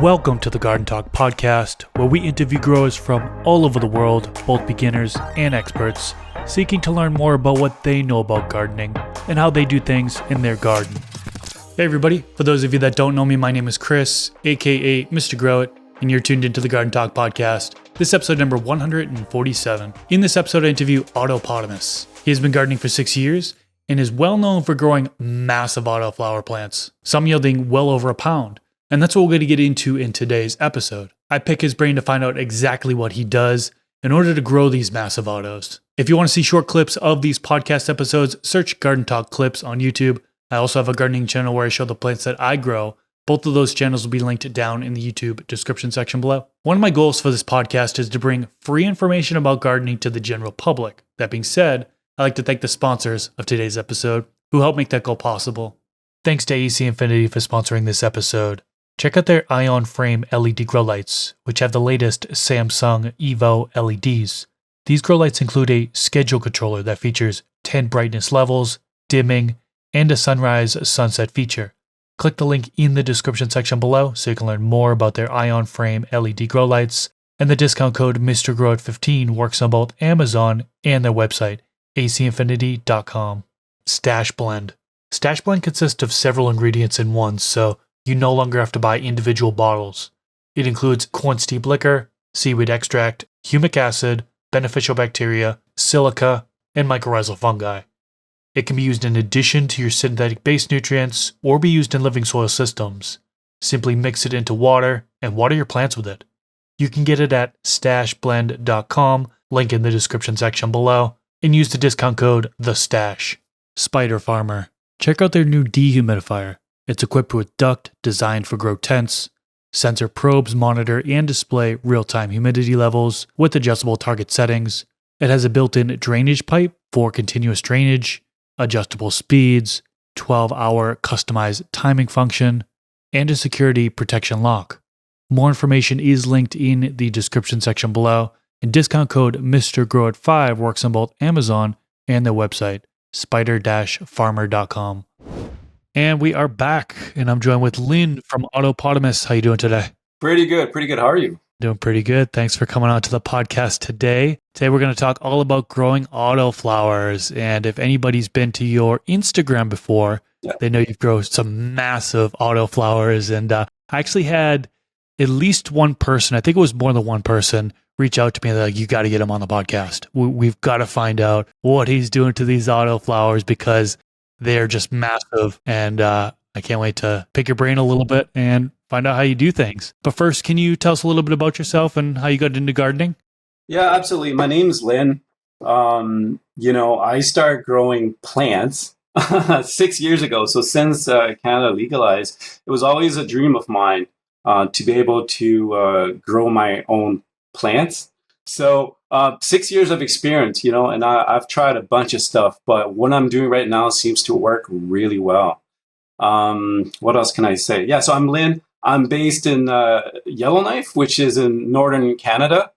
Welcome to the Garden Talk podcast, where we interview growers from all over the world, both beginners and experts, seeking to learn more about what they know about gardening and how they do things in their garden. Hey everybody, for those of you that don't know me, my name is Chris, aka Mr. Grow It, and you're tuned into the Garden Talk podcast. This is episode number 147. In this episode, I interview Autopotamus. He has been gardening for 6 years and is well known for growing massive autoflower plants, some yielding well over a pound. And that's what we're going to get into in today's episode. I pick his brain to find out exactly what he does in order to grow these massive autos. If you want to see short clips of these podcast episodes, search Garden Talk Clips on YouTube. I also have a gardening channel where I show the plants that I grow. Both of those channels will be linked down in the YouTube description section below. One of my goals for this podcast is to bring free information about gardening to the general public. That being said, I'd like to thank the sponsors of today's episode who helped make that goal possible. Thanks to AC Infinity for sponsoring this episode. Check out their Ion Frame LED grow lights, which have the latest Samsung Evo LEDs. These grow lights include a schedule controller that features 10 brightness levels, dimming, and a sunrise-sunset feature. Click the link in the description section below so you can learn more about their Ion Frame LED grow lights, and the discount code MrGrowIt15 works on both Amazon and their website, acinfinity.com. Stash Blend. Stash Blend consists of several ingredients in one, so you no longer have to buy individual bottles. It includes corn steep liquor, seaweed extract, humic acid, beneficial bacteria, silica, and mycorrhizal fungi. It can be used in addition to your synthetic base nutrients or be used in living soil systems. Simply mix it into water and water your plants with it. You can get it at stashblend.com, link in the description section below, and use the discount code THESTASH. Spider Farmer. Check out their new dehumidifier. It's equipped with duct designed for grow tents. Sensor probes monitor and display real-time humidity levels with adjustable target settings. It has a built-in drainage pipe for continuous drainage, adjustable speeds, 12-hour customized timing function, and a security protection lock. More information is linked in the description section below, and discount code MrGrowIt5 works on both Amazon and their website, spider-farmer.com. And we are back, and I'm joined with Lynn from Autopotamus. How you doing today? Pretty good. How are you? Doing pretty good. Thanks for coming on to the podcast today. Today we're going to talk all about growing autoflowers. And if anybody's been to your Instagram before, they know you've grown some massive autoflowers. And I actually had at least one person, I think it was more than one person, reach out to me and they're like, you got to get him on the podcast. We've got to find out what he's doing to these autoflowers because they're just massive, and I can't wait to pick your brain a little bit and find out how you do things. But first, can you tell us a little bit about yourself and how you got into gardening? Yeah, absolutely. My name's Lynn. I started growing plants 6 years ago. So since Canada legalized, it was always a dream of mine to be able to grow my own plants. So 6 years of experience, and I've tried a bunch of stuff, but what I'm doing right now seems to work really well. What else can I say? Yeah, so I'm Lynn. I'm based in Yellowknife, which is in northern Canada.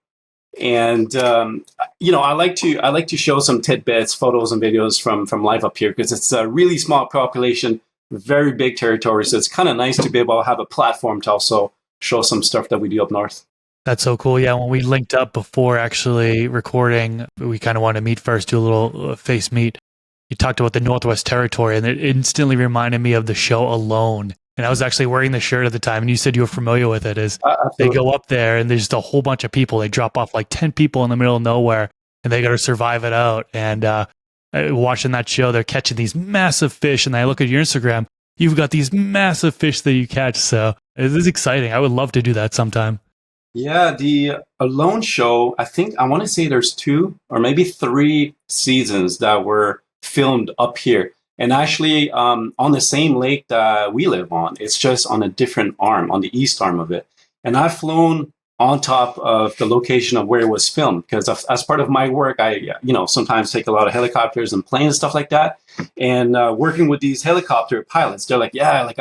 And, I like to show some tidbits, photos and videos from life up here because it's a really small population, very big territory. So it's kind of nice to be able to have a platform to also show some stuff that we do up north. That's so cool. Yeah, when we linked up before actually recording, we kind of wanted to meet first, do a little face meet. You talked about the Northwest Territory, and it instantly reminded me of the show Alone. And I was actually wearing the shirt at the time, and you said you were familiar with it. They go up there, and there's just a whole bunch of people. They drop off like 10 people in the middle of nowhere, and they got to survive it out. And watching that show, they're catching these massive fish, and I look at your Instagram, you've got these massive fish that you catch. So it is exciting. I would love to do that sometime. Yeah, the Alone show, I want to say there's 2 or maybe 3 seasons that were filmed up here. And actually on the same lake that we live on. It's just on a different arm, on the east arm of it. And I've flown on top of the location of where it was filmed because as part of my work, I sometimes take a lot of helicopters and planes and stuff like that. And working with these helicopter pilots, they're like,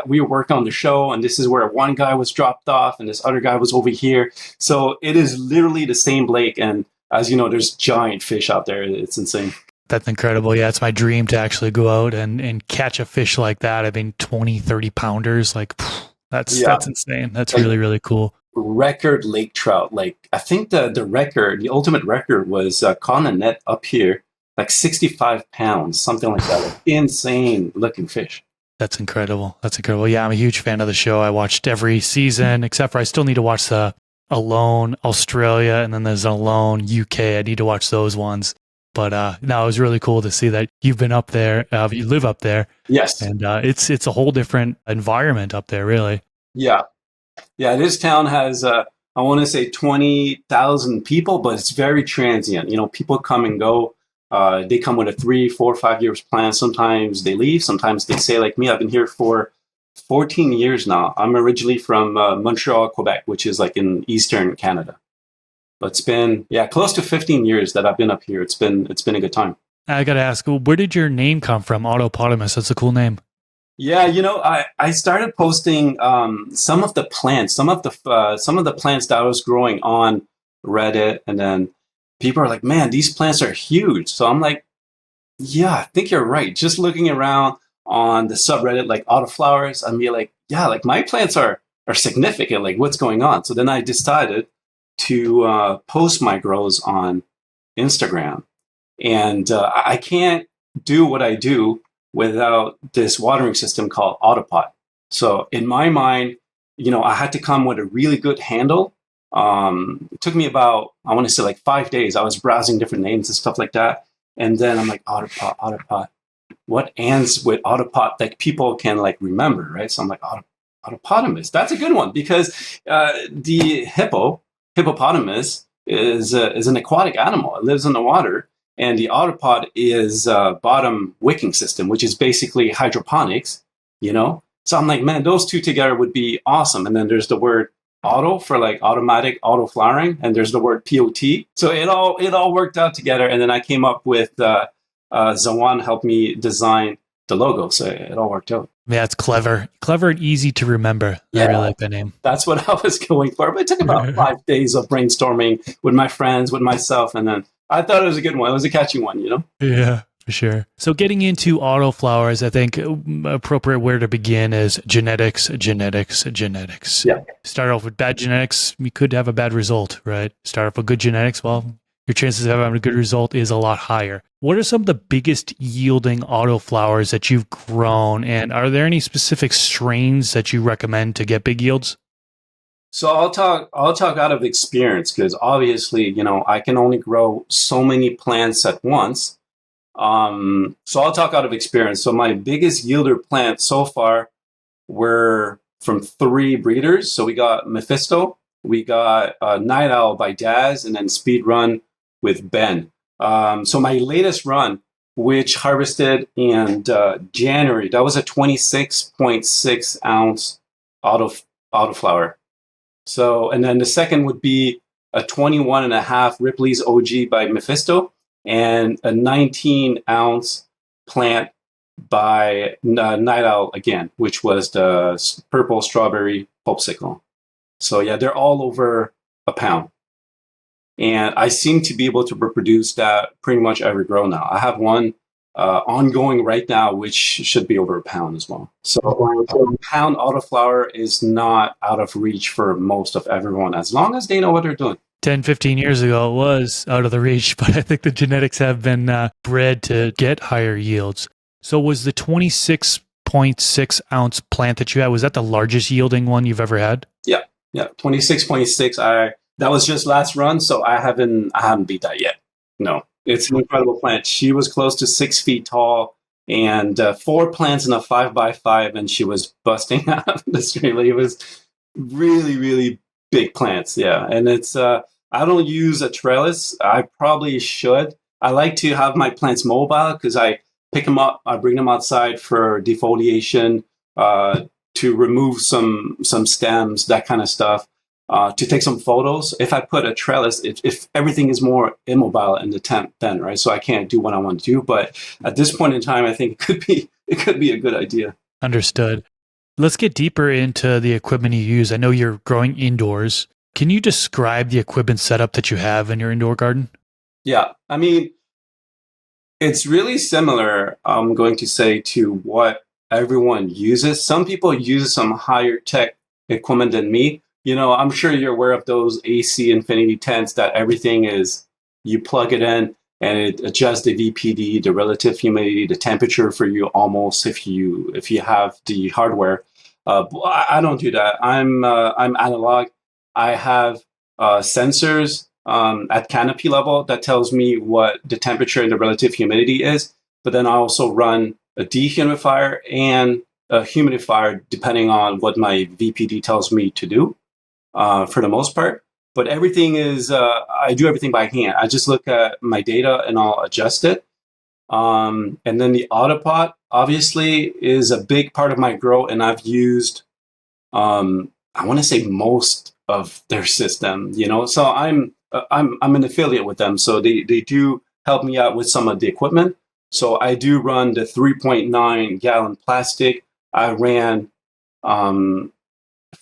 we were working on the show and this is where one guy was dropped off and this other guy was over here. So it is literally the same lake. And as you know, there's giant fish out there. It's insane. That's incredible. Yeah, it's my dream to actually go out and catch a fish like that. I mean, 20, 30 pounders, like That's insane. That's like really, really cool. record lake trout. Like I think the record, the ultimate record was caught on a net up here, like 65 pounds, something like that. Like, insane looking fish. That's incredible. That's incredible. Yeah, I'm a huge fan of the show. I watched every season, except for I still need to watch the Alone Australia, and then there's Alone UK. I need to watch those ones. But no, it was really cool to see that you've been up there. You live up there, Yes. and it's a whole different environment up there, really. Yeah. Yeah. This town has, I want to say 20,000 people, but it's very transient. You know, people come and go. They come with a 3, 4, 5 years plan. Sometimes they leave. Sometimes they stay like me. I've been here for 14 years now. I'm originally from Montreal, Quebec, which is like in Eastern Canada. But it's been, close to 15 years that I've been up here. It's been a good time. I got to ask, where did your name come from? Autopotamus. That's a cool name. Yeah, you know, I started posting some of the plants, some of the plants that I was growing on Reddit, and then people are like, "Man, these plants are huge." So I'm like, "Yeah, I think you're right." Just looking around on the subreddit like Autoflowers, I'm be like, "Yeah, like my plants are significant. Like, what's going on?" So then I decided to post my grows on Instagram, and I can't do what I do without this watering system called Autopot. So in my mind, you know, I had to come with a really good handle. It took me about, I want to say like 5 days. I was browsing different names and stuff like that. And then I'm like, Autopot. What ends with Autopot that people can like remember, right? So I'm like, Autopotamus. That's a good one because the hippopotamus is an aquatic animal. It lives in the water. And the Autopot is bottom wicking system, which is basically hydroponics, you know? So I'm like, man, those two together would be awesome. And then there's the word auto for like automatic auto flowering, and there's the word POT. So it all worked out together. And then I came up with Zawan helped me design the logo. So it all worked out. Yeah, it's clever and easy to remember. Yeah, I really like that name. That's what I was going for. But it took about 5 days of brainstorming with my friends, with myself, and then I thought it was a good one. It was a catchy one, you know? Yeah, for sure. So getting into auto flowers, I think appropriate where to begin is genetics. Yeah. Start off with bad genetics, you could have a bad result, right? Start off with good genetics, well, your chances of having a good result is a lot higher. What are some of the biggest yielding auto flowers that you've grown? And are there any specific strains that you recommend to get big yields? So I'll talk out of experience because obviously, you know, I can only grow so many plants at once. So I'll talk out of experience. So my biggest yielder plants so far were from 3 breeders. So we got Mephisto, we got Night Owl by Daz, and then Speed Run with Ben. So my latest run, which harvested in January, that was a 26.6 ounce autoflower. So, and then the second would be a 21.5 Ripley's OG by Mephisto and a 19 ounce plant by Night Owl again, which was the purple strawberry popsicle. So yeah, they're all over a pound. And I seem to be able to reproduce that pretty much every grow now. I have one ongoing right now, which should be over a pound as well. So a pound autoflower is not out of reach for most of everyone, as long as they know what they're doing. 10, 15 years ago, it was out of the reach, but I think the genetics have been bred to get higher yields. So was the 26.6 ounce plant that you had, was that the largest yielding one you've ever had? Yeah, 26.6. That was just last run, so I haven't beat that yet. No. It's an incredible plant. She was close to 6 feet tall and 4 plants in a 5x5, and she was busting out of the street. Like, it was really, really big plants. Yeah. And it's, I don't use a trellis. I probably should. I like to have my plants mobile because I pick them up, I bring them outside for defoliation, to remove some stems, that kind of stuff. To take some photos. If I put a trellis, if everything is more immobile in the tent, then right, so I can't do what I want to do. But at this point in time, I think it could be a good idea. Understood. Let's get deeper into the equipment you use. I know you're growing indoors. Can you describe the equipment setup that you have in your indoor garden? Yeah, I mean, it's really similar. I'm going to say to what everyone uses. Some people use some higher tech equipment than me. I'm sure you're aware of those AC Infinity tents that everything is, you plug it in and it adjusts the VPD, the relative humidity, the temperature for you almost if you have the hardware. I don't do that. I'm analog. I have sensors at canopy level that tells me what the temperature and the relative humidity is. But then I also run a dehumidifier and a humidifier depending on what my VPD tells me to do for the most part. But everything is, I do everything by hand. I just look at my data and I'll adjust it. And then the Autopot obviously is a big part of my grow, and I've used, I want to say most of their system. So I'm an affiliate with them, so they do help me out with some of the equipment. So I do run the 3.9 gallon plastic. I ran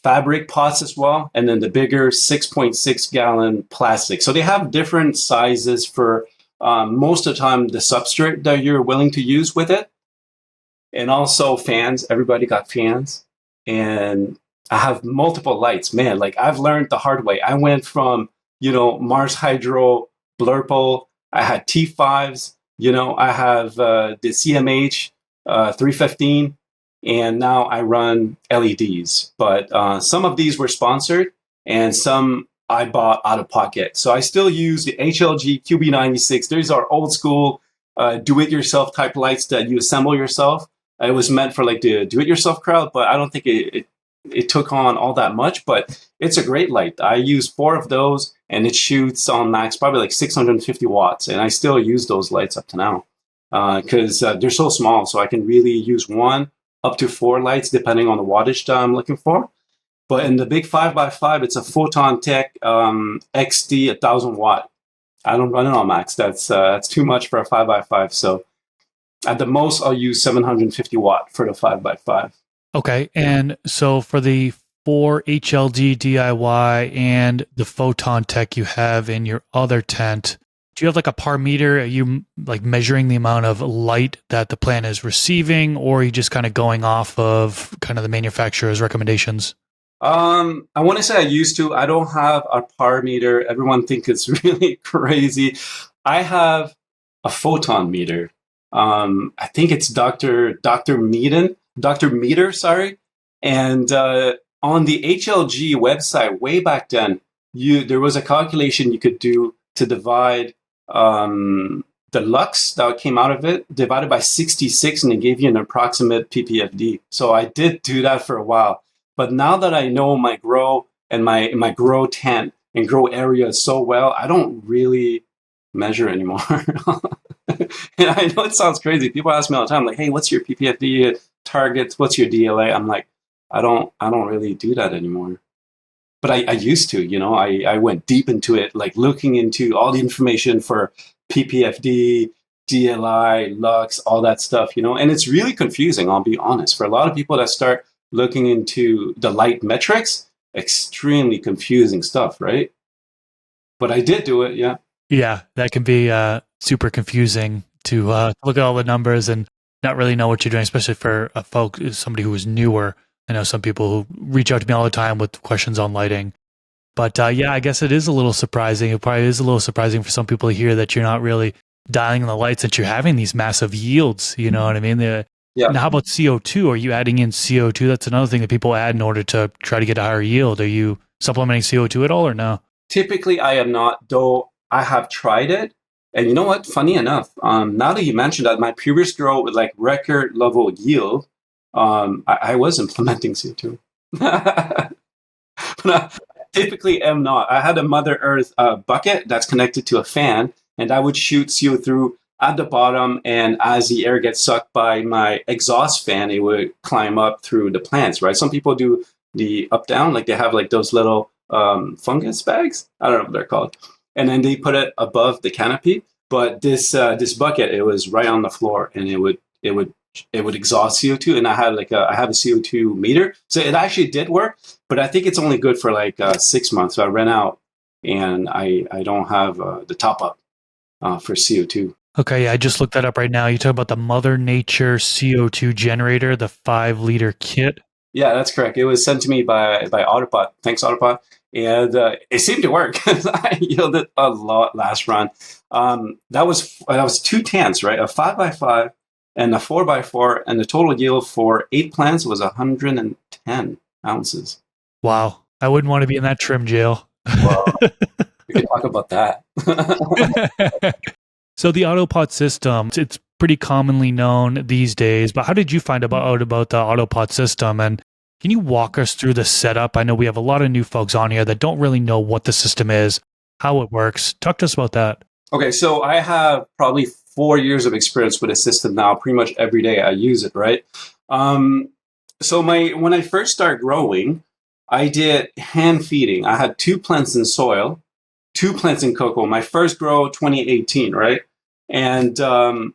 fabric pots as well, and then the bigger 6.6 gallon plastic. So they have different sizes for most of the time the substrate that you're willing to use with it. And also fans. Everybody got fans. And I have multiple lights. Man, like I've learned the hard way. I went from, Mars Hydro, Blurple. I had T5s. I have the CMH 315. And now I run LEDs. But some of these were sponsored and some I bought out of pocket. So I still use the HLG QB96. These are old school do-it-yourself type lights that you assemble yourself. It was meant for like the do-it-yourself crowd, but I don't think it took on all that much. But it's a great light. I use 4 of those, and it shoots on max probably like 650 watts. And I still use those lights up to now because they're so small. So I can really use 1 up to 4 lights depending on the wattage that I'm looking for. But in the big 5x5, it's a Photon Tech XD 1000 watt. I don't run it on max. That's too much for a 5x5. So at the most, I'll use 750 watt for the 5x5. Okay. And so for the 4 HLD DIY and the Photon Tech you have in your other tent, do you have like a par meter? Are you like measuring the amount of light that the plant is receiving, or are you just kind of going off of kind of the manufacturer's recommendations? I want to say I used to. I don't have a par meter. Everyone thinks it's really crazy. I have a photon meter. I think it's Dr. Meter, sorry. And on the HLG website way back then, there was a calculation you could do to divide the lux that came out of it, divided by 66, and it gave you an approximate ppfd. So I did do that for a while. But now that I know my grow and my grow tent and grow area so well, I don't really measure anymore. And I know it sounds crazy. People ask me all the time, like, "Hey, what's your ppfd targets? What's your DLA?" I'm like, I don't really do that anymore. But I used to. I went deep into it, like looking into all the information for ppfd, DLI, lux, all that stuff. And it's really confusing. I'll be honest. For a lot of people that start looking into the light metrics, extremely confusing stuff, right? But I did do it, yeah. Yeah, that can be super confusing to look at all the numbers and not really know what you're doing, especially for somebody who is newer. I know some people who reach out to me all the time with questions on lighting. But yeah, I guess it is a little surprising. It probably is a little surprising for some people to hear that you're not really dialing in the lights, that you're having these massive yields. You know what I mean? Yeah. Now, how about CO2? Are you adding in CO2? That's another thing that people add in order to try to get a higher yield. Are you supplementing CO2 at all or no? Typically, I am not, though I have tried it. And you know what? Funny enough, now that you mentioned that, my previous grow with like record level yield, I was implementing CO2. But I typically am not. I had a Mother Earth bucket that's connected to a fan, and I would shoot CO2 at the bottom, and as the air gets sucked by my exhaust fan, it would climb up through the plants, right? Some people do the up-down, like they have like those little fungus bags. I don't know what they're called. And then they put it above the canopy. But this bucket, it was right on the floor, and it would exhaust CO2. And I have a CO2 meter, so it actually did work. But I think it's only good for like 6 months. So I ran out, and I don't have the top up for CO2. Okay, yeah, I just looked that up right now. You talk about the Mother Nature CO2 generator, the 5 liter kit. Yeah, that's correct. It was sent to me by Autopot. Thanks, Autopot. And it seemed to work. I yielded a lot last run. That was 2 tanks, right? A 5x5 and a 4x4, and the total yield for 8 plants was 110 ounces. Wow. I wouldn't want to be in that trim jail. Well, we could talk about that. So the Autopot system, it's pretty commonly known these days, but how did you find out about the Autopot system? And can you walk us through the setup? I know we have a lot of new folks on here that don't really know what the system is, how it works. Talk to us about that. Okay, so I have probably 4 years of experience with a system now. Pretty much every day I use it, right? So when I first started growing, I did hand feeding. I had 2 plants in soil, 2 plants in cocoa. My first grow 2018, right? And the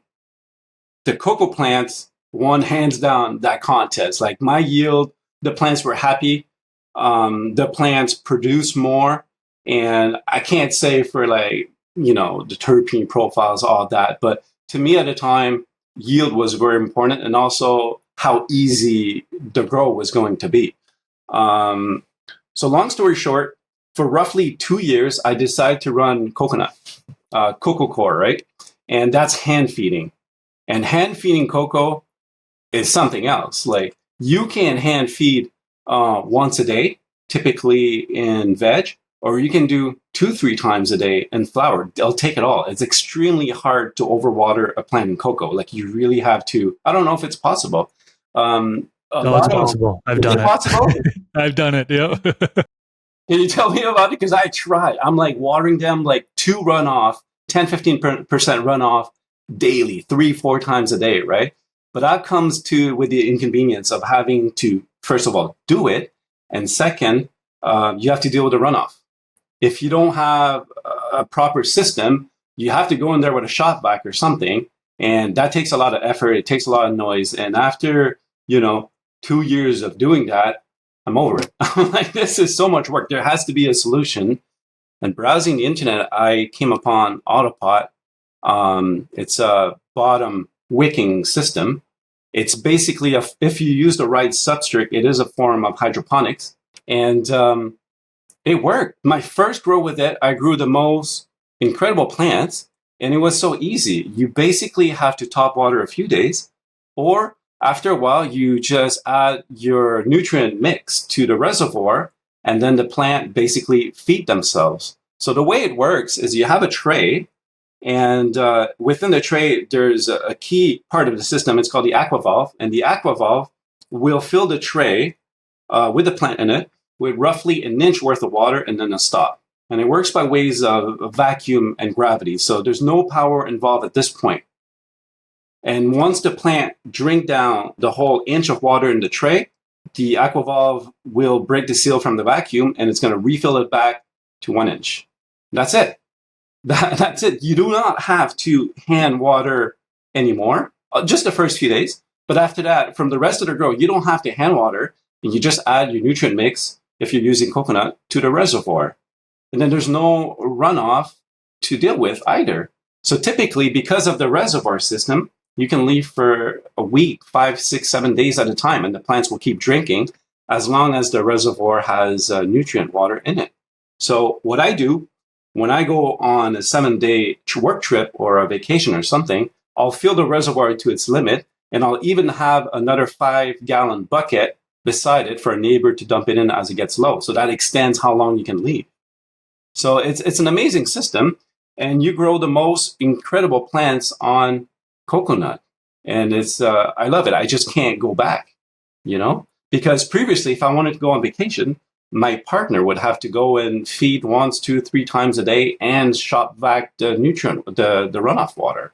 cocoa plants won hands down that contest. Like my yield, the plants were happy. The plants produce more, and I can't say for the terpene profiles, all that, but to me at the time, yield was very important, and also how easy the grow was going to be. So long story short, for roughly 2 years, I decided to run coconut, Coco Coir, right? And that's hand feeding. And hand feeding cocoa is something else. Like you can hand feed once a day, typically in veg, or you can do 2-3 times a day in flower. They'll take it all. It's extremely hard to overwater a plant in cocoa. Like you really have to. I don't know if it's possible. It's possible. I've done it. Possible? I've done it. Yeah. Can you tell me about it? Because I tried. I'm like watering them like 2 runoff, 10-15% runoff daily, 3-4 times a day, right? But that comes with the inconvenience of having to, first of all, do it. And second, you have to deal with the runoff. If you don't have a proper system, you have to go in there with a shop vac or something. And that takes a lot of effort. It takes a lot of noise. And after, 2 years of doing that, I'm over it. I'm like, this is so much work. There has to be a solution. And browsing the internet, I came upon Autopot. It's a bottom wicking system. It's basically, if you use the right substrate, it is a form of hydroponics. And it worked. My first grow with it, I grew the most incredible plants, and it was so easy. You basically have to top water a few days, or after a while, you just add your nutrient mix to the reservoir, and then the plant basically feed themselves. So the way it works is you have a tray, and within the tray, there's a key part of the system. It's called the aquavalve, and the aquavalve will fill the tray with the plant in it with roughly an inch worth of water and then a stop. And it works by ways of vacuum and gravity. So there's no power involved at this point. And once the plant drink down the whole inch of water in the tray, the aquavalve will break the seal from the vacuum, and it's going to refill it back to 1 inch. That's it. That's it. You do not have to hand water anymore, just the first few days. But after that, from the rest of the grow, you don't have to hand water, and you just add your nutrient mix, if you're using coconut, to the reservoir. And then there's no runoff to deal with either. So typically, because of the reservoir system, you can leave for a week, 5, 6, 7 days at a time, and the plants will keep drinking as long as the reservoir has nutrient water in it. So what I do, when I go on a 7-day work trip or a vacation or something, I'll fill the reservoir to its limit, and I'll even have another 5-gallon bucket beside it for a neighbor to dump it in as it gets low. So that extends how long you can leave. So it's an amazing system, and you grow the most incredible plants on coconut. And I love it. I just can't go back, because previously, if I wanted to go on vacation, my partner would have to go and feed once, 2, 3 times a day and shop vac the runoff water.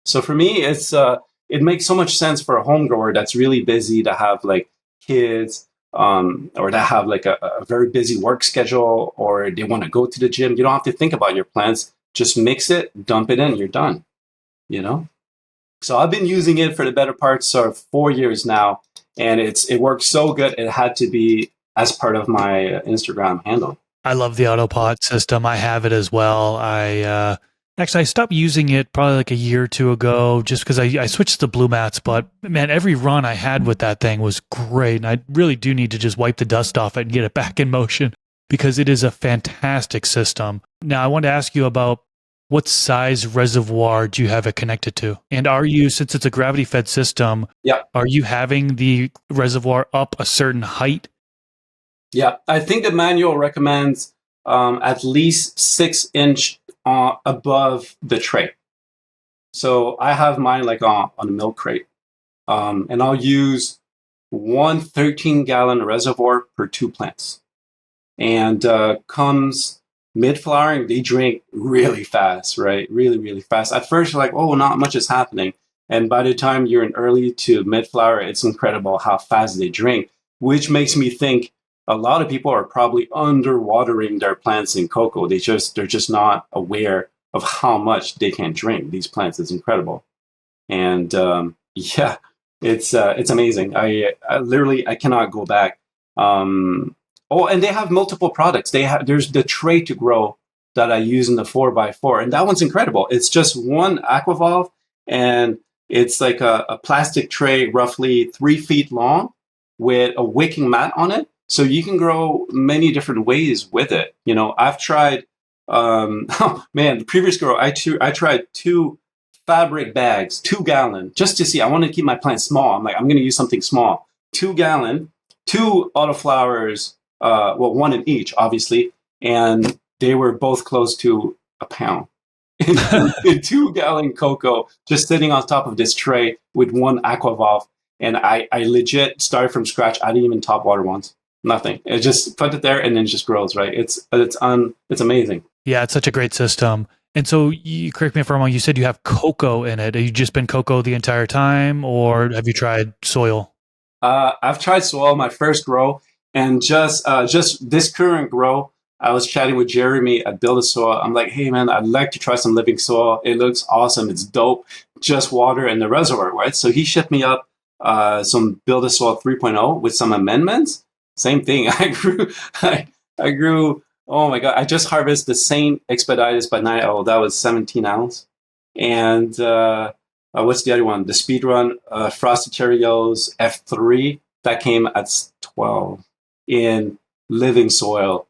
So for me, it makes so much sense for a home grower that's really busy to have like kids, or to have like a very busy work schedule, or they want to go to the gym. You don't have to think about your plants. Just mix it, dump it in, you're done, So I've been using it for the better parts of 4 years now, and it works so good. It had to be as part of my Instagram handle. I love the Autopot system. I have it as well. Actually, I stopped using it probably like a year or two ago just because I switched to blue mats. But man, every run I had with that thing was great. And I really do need to just wipe the dust off it and get it back in motion because it is a fantastic system. Now, I wanted to ask you about what size reservoir do you have it connected to? And are you, since it's a gravity fed system, Yeah. are you having the reservoir up a certain height? Yeah. I think the manual recommends at least 6 inch above the tray. So I have mine like on a milk crate. And I'll use one 13-gallon reservoir per 2 plants. And comes mid-flowering, they drink really fast, right? Really, really fast. At first, you're like, oh, not much is happening. And by the time you're in early to mid-flower, it's incredible how fast they drink, which makes me think a lot of people are probably underwatering their plants in cocoa. They're just not aware of how much they can drink. These plants is incredible. And yeah, it's amazing. I literally I cannot go back. Oh, and they have multiple products. There's the tray to grow that I use in the 4x4, and that one's incredible. It's just one aquavolve, and it's like a plastic tray, roughly 3 feet long, with a wicking mat on it. So you can grow many different ways with it. You know, I've tried. Oh man, the previous grow, I tried two fabric bags, 2 gallon, just to see. I want to keep my plant small. I'm like, I'm going to use something small. 2 gallon, two autoflowers, well, one in each, obviously, and they were both close to a pound. In 2 gallon cocoa, just sitting on top of this tray with one aquavolve, and I legit started from scratch. I didn't even top water once. Nothing. It just put it there, and then it just grows. Right? It's amazing. Yeah, it's such a great system. And so, you correct me if I'm wrong. You said you have cocoa in it. Have you just been cocoa the entire time, or have you tried soil? I've tried soil, my first grow, and just this current grow. I was chatting with Jeremy at Build a Soil. I'm like, hey man, I'd like to try some living soil. It looks awesome. It's dope. Just water in the reservoir, right? So he shipped me up some Build a Soil 3.0 with some amendments. Same thing. I grew. Oh my god! I just harvested the same Expeditus by night. Oh, that was 17 ounce. And what's the other one? The speed run Frosted Cheerios F3 that came at 12 in living soil.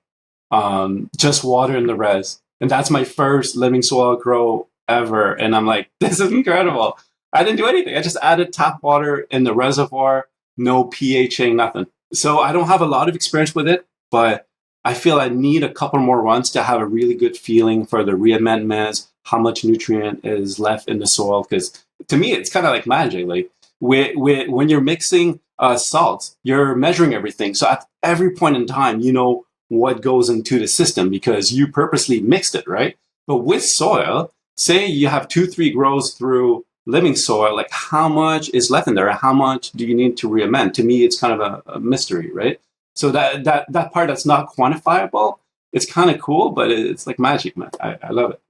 Just water in the res, and that's my first living soil grow ever. And I'm like, this is incredible. I didn't do anything. I just added tap water in the reservoir, no pHing, nothing. So I don't have a lot of experience with it, but I feel I need a couple more runs to have a really good feeling for the reamendments, how much nutrient is left in the soil. Because to me, it's kind of like magic. Like when you're mixing salts, you're measuring everything. So at every point in time, you know what goes into the system because you purposely mixed it, right? But with soil, say you have 2-3 grows through living soil, like how much is left in there? How much do you need to reamend? To me, it's kind of a mystery, right? So that part that's not quantifiable, it's kind of cool, but it's like magic, man. I love it.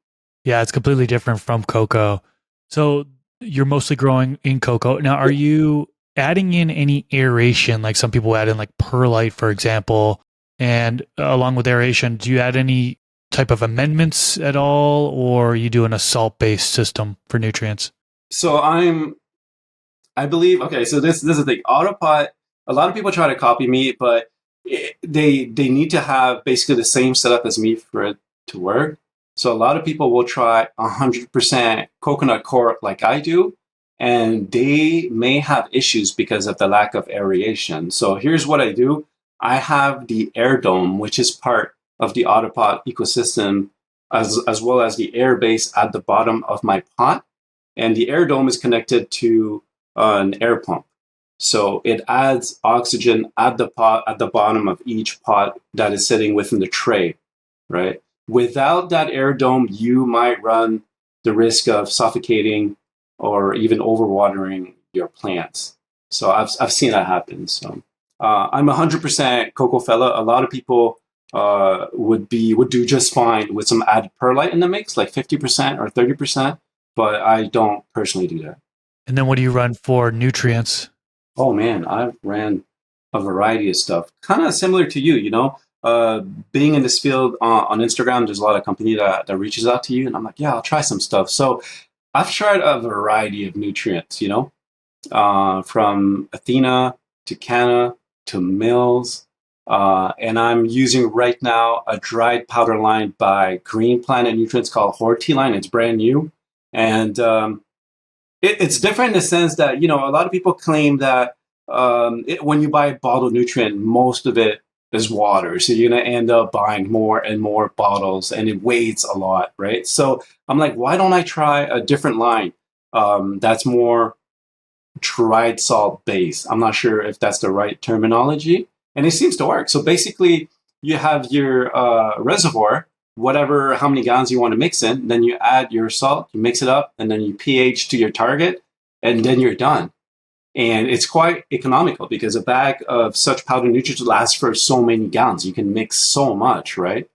Yeah, it's completely different from cocoa. So you're mostly growing in cocoa. Now, are you adding in any aeration, like some people add in like perlite, for example? And along with aeration, do you add any type of amendments at all, or are you doing a salt-based system for nutrients? So I believe, okay, so this is the thing. Autopot, a lot of people try to copy me, but they need to have basically the same setup as me for it to work. So a lot of people will try 100% coconut coir like I do, and they may have issues because of the lack of aeration. So here's what I do. I have the air dome, which is part of the Autopot ecosystem, as well as the air base at the bottom of my pot. And the air dome is connected to an air pump. So it adds oxygen at the bottom of each pot that is sitting within the tray, right? Without that air dome, you might run the risk of suffocating or even overwatering your plants. So I've seen that happen. So I'm 100% cocoa fella. A lot of people would do just fine with some added perlite in the mix, like 50% or 30%. But I don't personally do that. And then what do you run for nutrients? Oh man, I've ran a variety of stuff, kind of similar to you. You know, uh, being in this field on Instagram, there's a lot of company that reaches out to you, and I'm like, yeah, I'll try some stuff. So I've tried a variety of nutrients, from Athena to Canna to Mills. And I'm using right now a dried powder line by Green Planet Nutrients called Horti line. It's brand new. And it's different in the sense that, a lot of people claim that when you buy a bottled nutrient, most of it is water. So you're going to end up buying more and more bottles, and it weighs a lot, right? So I'm like, why don't I try a different line that's more dried salt base? I'm not sure if that's the right terminology. And it seems to work. So basically, you have your reservoir, how many gallons you want to mix in, then you add your salt, you mix it up, and then you pH to your target, and then you're done. And it's quite economical because a bag of such powdered nutrients lasts for so many gallons. You can mix so much, right?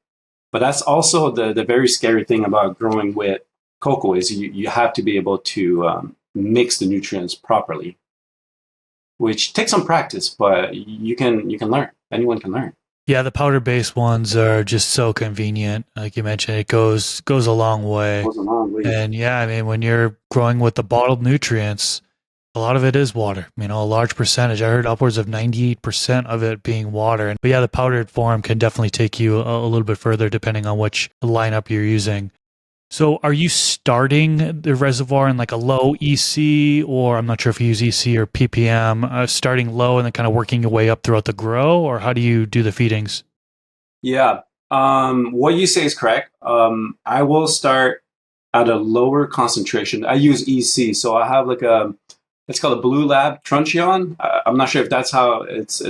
But that's also the very scary thing about growing with cocoa is you have to be able to mix the nutrients properly, which takes some practice, but you can learn. Anyone can learn. Yeah, the powder-based ones are just so convenient. Like you mentioned, it goes a long way. It goes a long way. And yeah, I mean, when you're growing with the bottled nutrients, a lot of it is water. A large percentage. I heard upwards of 98% of it being water. But yeah, the powdered form can definitely take you a little bit further depending on which lineup you're using. So are you starting the reservoir in like a low EC, or I'm not sure if you use EC or ppm, starting low and then kind of working your way up throughout the grow, or how do you do the feedings? Yeah. What you say is correct. I will start at a lower concentration. I use EC, so I have it's called a Blue Lab Truncheon. I'm not sure if that's how it's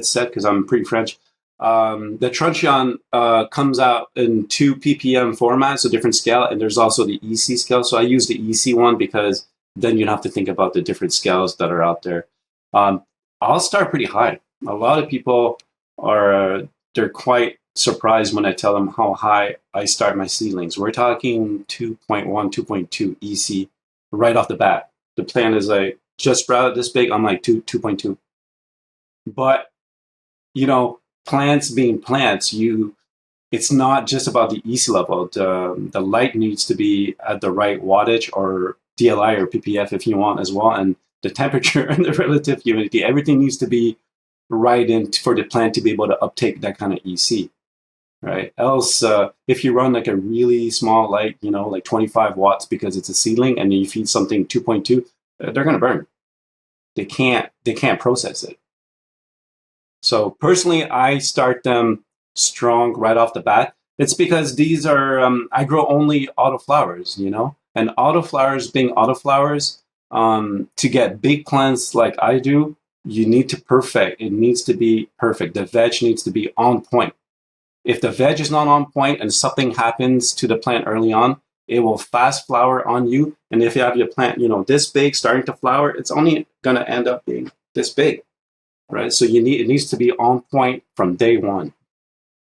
set because I'm pretty French. The Truncheon comes out in 2 ppm formats, a different scale, and there's also the EC scale. So I use the EC one because then you have to think about the different scales that are out there. I'll start pretty high. A lot of people they're quite surprised when I tell them how high I start my seedlings. We're talking 2.1, 2.2 EC right off the bat. The plant is like just sprouted this big. I'm like 2.2. But plants being plants, it's not just about the EC level. The light needs to be at the right wattage, or DLI or PPF if you want as well, and the temperature and the relative humidity. Everything needs to be right in for the plant to be able to uptake that kind of EC, right? Else, if you run like a really small light, like 25 watts because it's a seedling, and you feed something 2.2, they're going to burn. They can't process it. So personally, I start them strong right off the bat. It's because these are, I grow only autoflowers, and autoflowers being autoflowers, to get big plants like I do, you need to perfect. It needs to be perfect. The veg needs to be on point. If the veg is not on point and something happens to the plant early on, it will fast flower on you. And if you have your plant, this big starting to flower, it's only going to end up being this big. Right, so it needs to be on point from day one.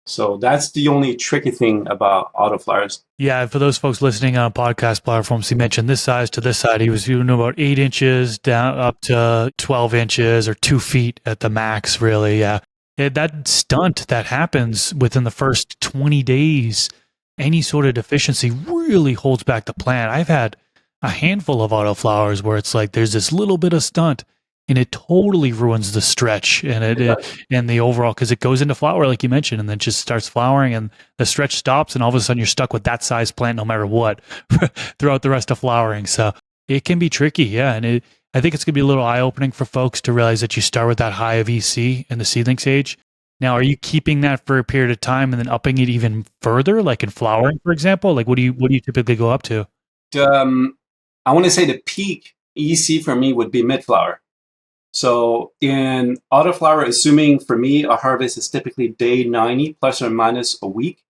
So that's the only tricky thing about autoflowers. Yeah, for those folks listening on podcast platforms, he mentioned this size to this side. He was doing about 8 inches down up to 12 inches or 2 feet at the max, really. Yeah. That stunt that happens within the first 20 days, any sort of deficiency really holds back the plant. I've had a handful of autoflowers where it's like there's this little bit of stunt, and it totally ruins the stretch and the overall, because it goes into flower like you mentioned, and then just starts flowering, and the stretch stops, and all of a sudden you're stuck with that size plant no matter what throughout the rest of flowering. So it can be tricky, yeah. And I think it's gonna be a little eye opening for folks to realize that you start with that high of EC in the seedling stage. Now, are you keeping that for a period of time and then upping it even further, like in flowering, for example? Like what do you typically go up to? I want to say the peak EC for me would be mid-flower. So in autoflower, assuming for me a harvest is typically day 90 plus or minus a week.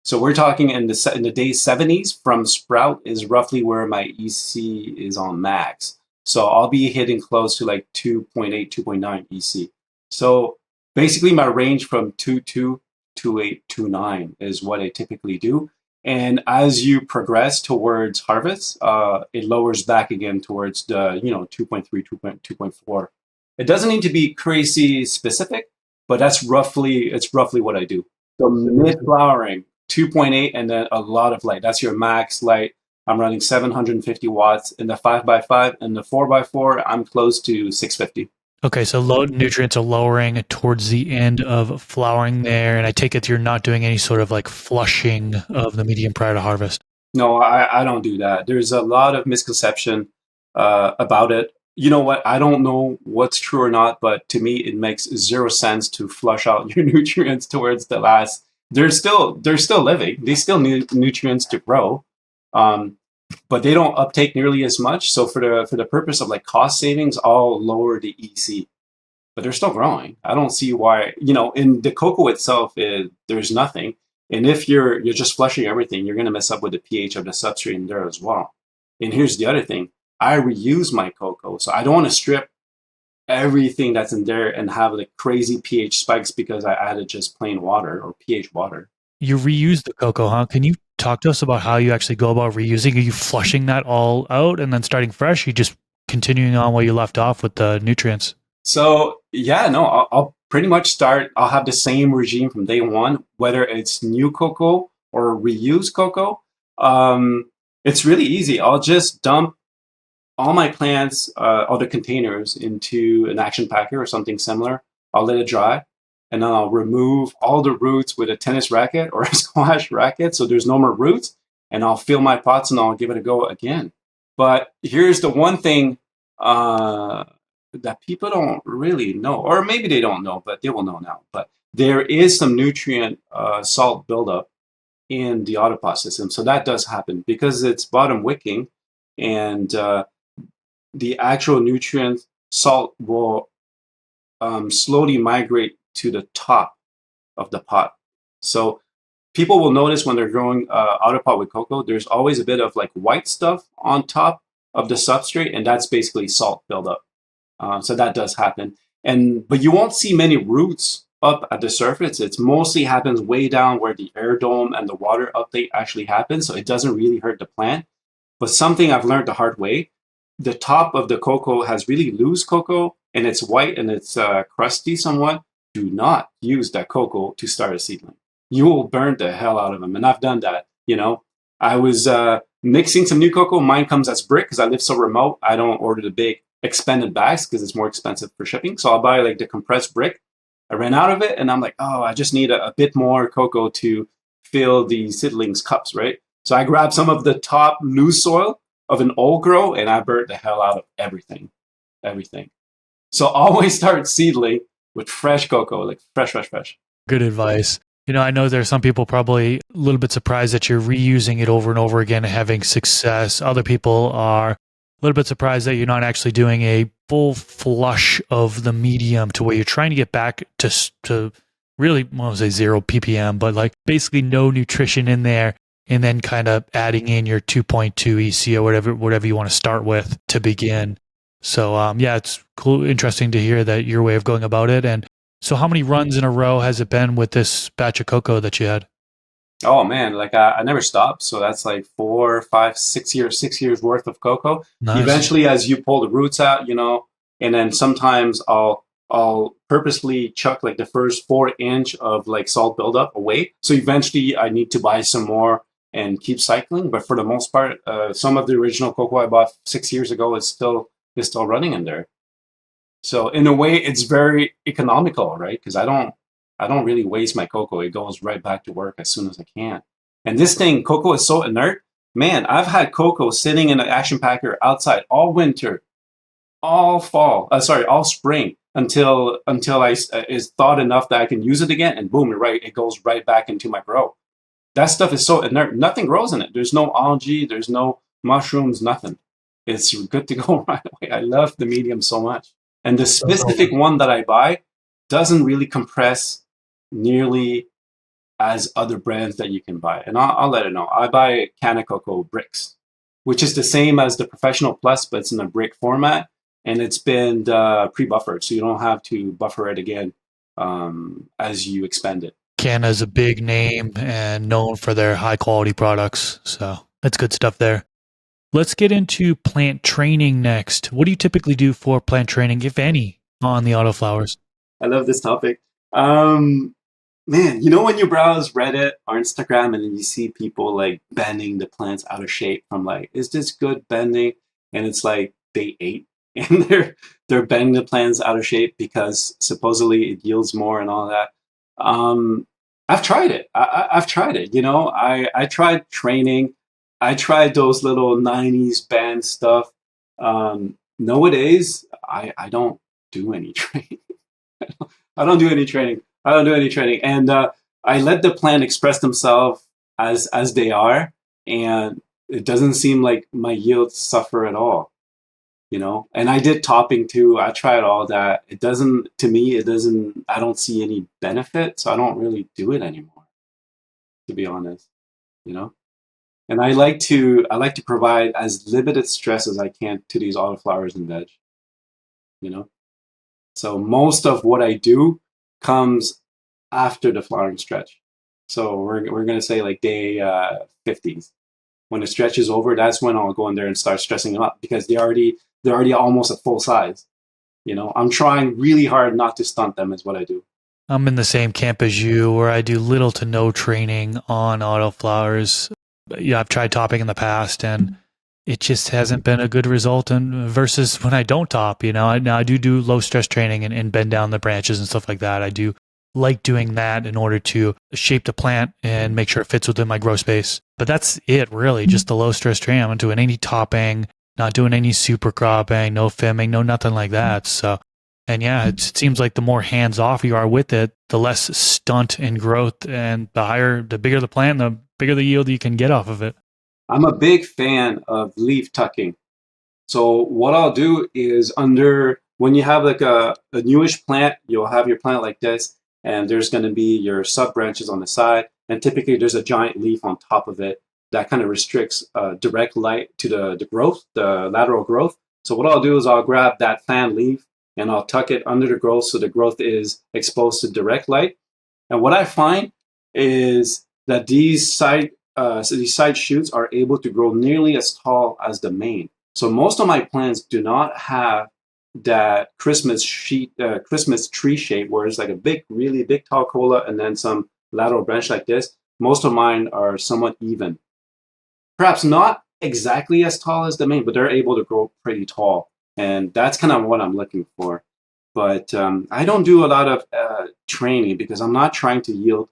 So we're talking in the day 70s from sprout is roughly where my EC is on max. So I'll be hitting close to like 2.8, 2.9 EC. So basically my range from 2.2 to 2.9 is what I typically do. And as you progress towards harvest, it lowers back again towards the 2.3, 2.4. It doesn't need to be crazy specific, but it's roughly what I do. So mid flowering, 2.8, and then a lot of light. That's your max light. I'm running 750 watts in the 5x5, and the 4x4, I'm close to 650. Okay, so low nutrients are lowering towards the end of flowering there, and I take it you're not doing any sort of like flushing of the medium prior to harvest. No, I don't do that. There's a lot of misconception about it. You know what? I don't know what's true or not, but to me, it makes zero sense to flush out your nutrients towards the last. They're still living. They still need nutrients to grow, um, but they don't uptake nearly as much. So for the purpose of like cost savings, I'll lower the EC. But they're still growing. I don't see why. In the cocoa itself, there's nothing. And if you're just flushing everything, you're going to mess up with the pH of the substrate in there as well. And here's the other thing: I reuse my cocoa, so I don't want to strip everything that's in there and have like crazy pH spikes because I added just plain water or pH water. You reuse the cocoa, huh? Can you talk to us about how you actually go about reusing? Are you flushing that all out and then starting fresh? Are you just continuing on where you left off with the nutrients? So yeah, no, I'll pretty much start. I'll have the same regime from day one, whether it's new cocoa or reused cocoa. It's really easy. I'll just dump all my plants, all the containers into an action packer or something similar. I'll let it dry, and then I'll remove all the roots with a tennis racket or a squash racket, so there's no more roots. And I'll fill my pots and I'll give it a go again. But here's the one thing that people don't really know, or maybe they don't know, but they will know now. But there is some nutrient salt buildup in the Autopot system, so that does happen because it's bottom wicking, and the actual nutrient salt will slowly migrate to the top of the pot. So people will notice when they're growing Autopot with cocoa, there's always a bit of like white stuff on top of the substrate, and that's basically salt buildup. So that does happen, but you won't see many roots up at the surface. It mostly happens way down where the air dome and the water uptake actually happens, so it doesn't really hurt the plant. But something I've learned the hard way: the top of the cocoa has really loose cocoa, and it's white and it's crusty somewhat. Do not use that cocoa to start a seedling. You will burn the hell out of them, and I've done that. I was mixing some new cocoa. Mine comes as brick because I live so remote. I don't order the big expanded bags because it's more expensive for shipping. So I'll buy like the compressed brick. I ran out of it, and I'm like, oh, I just need a bit more cocoa to fill the seedlings cups, right? So I grabbed some of the top loose soil of an old grow, and I burnt the hell out of everything. So always start seedling with fresh cocoa, like fresh. Good advice. I know there's some people probably a little bit surprised that you're reusing it over and over again and having success. Other people are a little bit surprised that you're not actually doing a full flush of the medium to where you're trying to get back to really, I won't say 0 ppm, but like basically no nutrition in there, and then kind of adding in your 2.2 EC or whatever you want to start with to begin. So yeah, it's cool, interesting to hear that your way of going about it. And so how many runs in a row has it been with this batch of cocoa that you had? Oh man, like I never stopped. So that's like 4, 5, 6 years worth of cocoa. Nice. Eventually, as you pull the roots out, and then sometimes I'll purposely chuck like the first 4 inch of like salt buildup away. So eventually, I need to buy some more and keep cycling. But for the most part, some of the original cocoa I bought 6 years ago is still running in there. So in a way, it's very economical, right? Because I don't really waste my cocoa. It goes right back to work as soon as I can. And this thing, cocoa is so inert. Man, I've had cocoa sitting in an action packer outside all winter, all spring until I is thawed enough that I can use it again, and boom, it goes right back into my grow. That stuff is so inert. Nothing grows in it. There's no algae. There's no mushrooms. Nothing. It's good to go right away. I love the medium so much. And the specific one that I buy doesn't really compress nearly as other brands that you can buy. And I'll let it know. I buy Coco bricks, which is the same as the Professional Plus, but it's in a brick format. And it's been pre-buffered, so you don't have to buffer it again as you expend it. Canna is a big name and known for their high quality products. So that's good stuff there. Let's get into plant training next. What do you typically do for plant training, if any, on the autoflowers? I love this topic. Um, Man, you know when you browse Reddit or Instagram and then you see people like bending the plants out of shape from like, is this good bending? And it's like day 8 and they're bending the plants out of shape because supposedly it yields more and all that. Um, I've tried it. I've tried it. You know, I tried training. I tried those little 90s band stuff. Nowadays, I don't do any training. I don't do any training. I don't do any training, and I let the plant express themselves as they are, and it doesn't seem like my yields suffer at all. You know, and I did topping too. I tried all that. It doesn't, to me, it doesn't. I don't see any benefit, so I don't really do it anymore. To be honest, you know. And I like to provide as limited stress as I can to these autoflowers and veg. You know. So most of what I do comes after the flowering stretch. So we're gonna say like day 50s. When the stretch is over, that's when I'll go in there and start stressing them up because they're already almost at full size. You know, I'm trying really hard not to stunt them is what I do. I'm in the same camp as you, where I do little to no training on autoflowers. Yeah, I've tried topping in the past, and it just hasn't been a good result. And versus when I don't top, now I do low stress training and bend down the branches and stuff like that. I do like doing that in order to shape the plant and make sure it fits within my grow space. But that's it, really, just the low stress training. I'm not doing any topping, not doing any super cropping, no fimming, no nothing like that. So, and yeah, it seems like the more hands off you are with it, the less stunt and growth, and the bigger the plant, the bigger the yield you can get off of it. I'm a big fan of leaf tucking. So what I'll do is under when you have like a newish plant, you'll have your plant like this, and there's going to be your sub branches on the side, and typically there's a giant leaf on top of it that kind of restricts direct light to the growth, the lateral growth. So what I'll do is I'll grab that fan leaf and I'll tuck it under the growth so the growth is exposed to direct light. And what I find is that these side shoots are able to grow nearly as tall as the main. So most of my plants do not have that Christmas tree shape where it's like a big, really big tall cola and then some lateral branch like this. Most of mine are somewhat even. Perhaps not exactly as tall as the main, but they're able to grow pretty tall. And that's kind of what I'm looking for. But I don't do a lot of training because I'm not trying to yield,